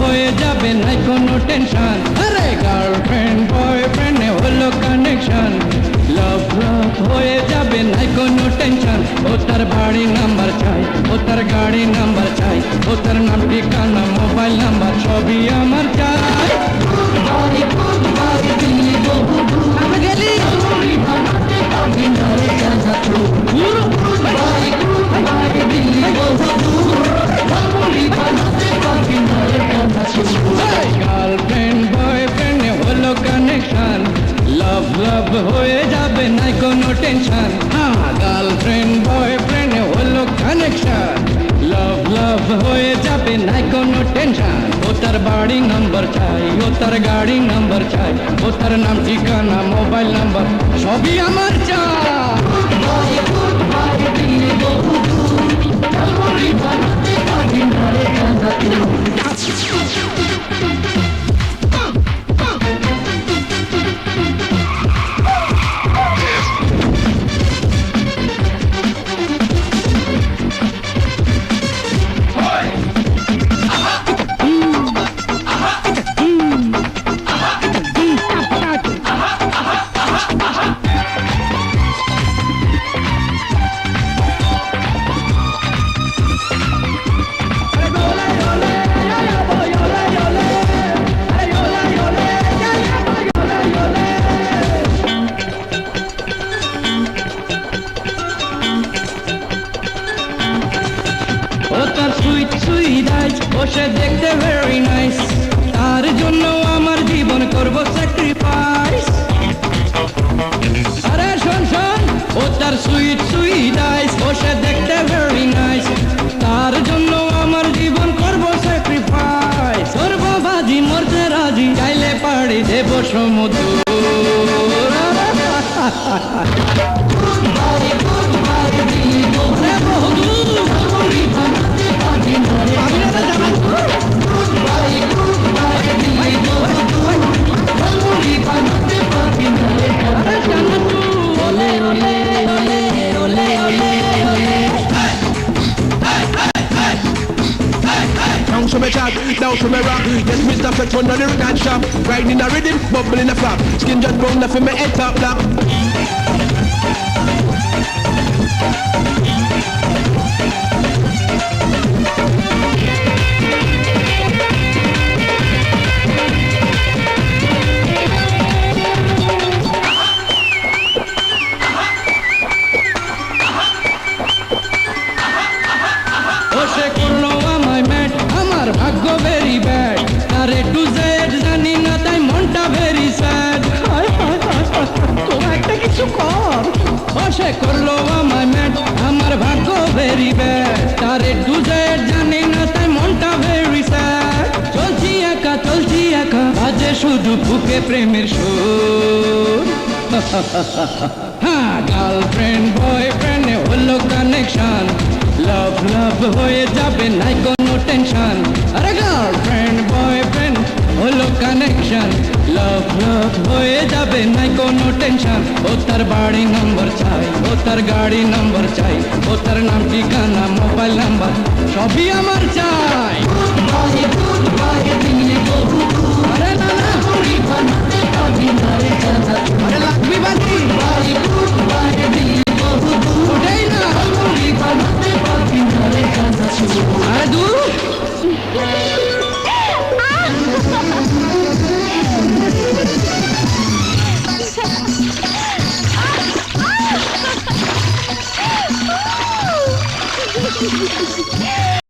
হয়ে যাবে নাই কোনো টেনশন। আরে গার্লফ্রেন্ড বয়ফ্রেন্ড হলো কানেকশন, লাভ লাভ হয়ে যাবে নাই কোনো টেনশন। ও তার বাড়ি নাম্বার চাই, ও তার গাড়ি নাম্বার চাই, ও তার নাম ঠিকানা মোবাইল নাম্বার সবই আমার চাই। আমি গেলি গার্লফ্রেন্ড বয়ফ্রেন্ড হলো কানেকশন, লাভ লাভ হয়ে যাবে নাই কোনো টেনশন। গার্লফ্রেন্ড বয়ফ্রেন্ড হলো কানেকশন, লাভ লাভ হয়ে যাবে নাই কোনো টেনশন। ও তার বাড়ি নাম্বার চাই, ও তার গাড়ি নাম্বার চাই, ও তার নাম ঠিকানা মোবাইল নাম্বার সবই আমার চাই। ও তার সুইট সুইট আইজ, ও সে দেখতে ভেরি নাইস, তার জন্য আমার জীবন করব স্যাক্রিফাইস। আরে শোন শোন, ও তার সুইট সুইট আইজ, ও সে দেখতে ভেরি নাইস, তার জন্য আমার জীবন করব স্যাক্রিফাইস। করব বাজি মরতে রাজি, চাইলে পাড়ি দেব সমুদ্র। Down to me chat, down to me rock. Yes, Mr. Fetch one of the record shop. Riding a rhythm, bubble in a flap. Skin just brown enough for me head top lock. ও সে করলো আমায় mat, আমার ভাগ্য very bad, R A to Z জানি না তাই মনটা very sad. তোরা একটা কিছু কর। ও সে করলো আমায় ম্যাট, আমার ভাগ্য very bad, R A to Z জানি না তাই মনটা ভেরি স্যাড। চলছি একা বাজে শুধু বুকে প্রেমের সুর। হ্যাঁ গার্লফ্রেন্ড বয়ফ্রেন্ড হলো কানেকশন, লাভ লাভ হয়ে যাবে নাই কোনো টেনশন। আরে গার্লফ্রেন্ড বয়ফ্রেন্ড হলো কানেকশন, লাভ লাভ হয়ে যাবে নাই কোনো টেনশন। ও তার বাড়ি নাম্বার চাই, ও তার গাড়ি নাম্বার চাই, ও তার নাম ঠিকানা মোবাইল নাম্বার সবই আমার চাই। আরে না না, আরে লাগবি বাজি ওটাই না। আরে দূর Oh!